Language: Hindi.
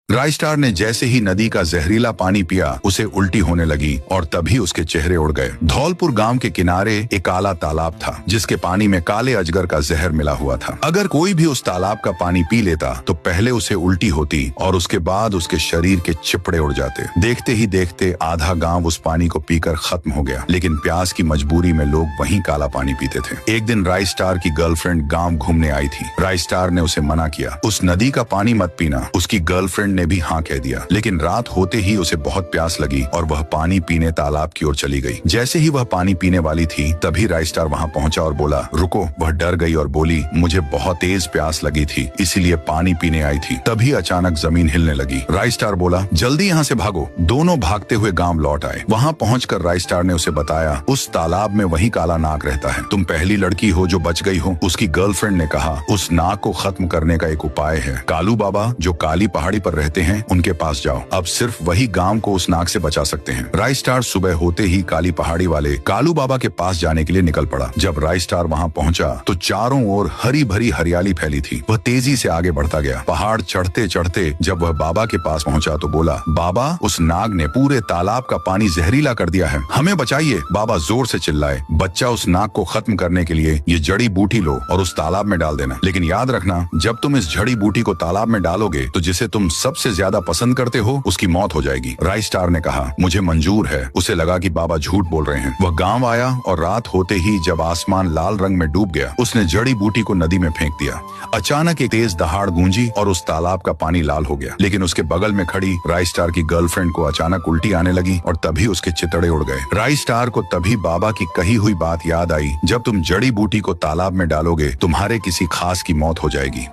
राय स्टार ने जैसे ही नदी का जहरीला पानी पिया उसे उल्टी होने लगी और तभी उसके चेहरे उड़ गए। धौलपुर गांव के किनारे एक काला तालाब था जिसके पानी में काले अजगर का जहर मिला हुआ था। अगर कोई भी उस तालाब का पानी पी लेता तो पहले उसे उल्टी होती और उसके बाद उसके शरीर के चिपड़े उड़ जाते। देखते ही देखते आधा गांव उस पानी को पीकर खत्म हो गया, लेकिन प्यास की मजबूरी में लोग वहीं काला पानी पीते थे। एक दिन राय स्टार की गर्लफ्रेंड गांव घूमने आई थी। राय स्टार ने उसे मना किया, उस नदी का पानी मत पीना। उसकी गर्लफ्रेंड ने भी हाँ कह दिया, लेकिन रात होते ही उसे बहुत प्यास लगी और वह पानी पीने तालाब की ओर चली गई। जैसे ही वह पानी पीने वाली थी तभी राय स्टार वहाँ पहुँचा और बोला रुको। वह डर गई और बोली मुझे बहुत तेज प्यास लगी थी इसीलिए पानी पीने आई थी। तभी अचानक जमीन हिलने लगी। राय स्टार बोला जल्दी यहाँ से भागो। दोनों भागते हुए गांव लौट आए। वहाँ पहुंचकर राय स्टार ने उसे बताया उस तालाब में वही काला नाग रहता है, तुम पहली लड़की हो जो बच गई हो। उसकी गर्लफ्रेंड ने कहा उस नाग को खत्म करने का एक उपाय है। कालू बाबा जो काली पहाड़ी पर रहते हैं उनके पास जाओ, अब सिर्फ वही गांव को उस नाग से बचा सकते हैं। राय स्टार सुबह होते ही काली पहाड़ी वाले कालू बाबा के पास जाने के लिए निकल पड़ा। जब राय स्टार वहाँ पहुँचा तो चारों ओर हरी भरी हरियाली फैली थी। वह तेजी से आगे बढ़ता गया। पहाड़ चढ़ते चढ़ते जब वह बाबा के पास पहुँचा तो बोला बाबा उस नाग ने पूरे तालाब का पानी जहरीला कर दिया है, हमें बचाइए। बाबा जोर से चिल्लाए बच्चा उस नाग को खत्म करने के लिए ये जड़ी बूटी लो और उस तालाब में डाल देना, लेकिन याद रखना जब तुम इस जड़ी बूटी को तालाब में डालोगे तो जिसे तुम सबसे ज्यादा पसंद करते हो उसकी मौत हो जाएगी। राय स्टार ने कहा मुझे मंजूर है। उसे लगा कि बाबा झूठ बोल रहे हैं। वह गांव आया और रात होते ही जब आसमान लाल रंग में डूब गया उसने जड़ी बूटी को नदी में फेंक दिया। अचानक एक तेज दहाड़ गूंजी और उस तालाब का पानी लाल हो गया, लेकिन उसके बगल में खड़ी राय स्टार की गर्लफ्रेंड को अचानक उल्टी आने लगी और तभी उसके चितड़े उड़ गए। राय स्टार को तभी बाबा की कही हुई बात याद आई, जब तुम जड़ी बूटी को तालाब में डालोगे तुम्हारे किसी खास की मौत हो जाएगी।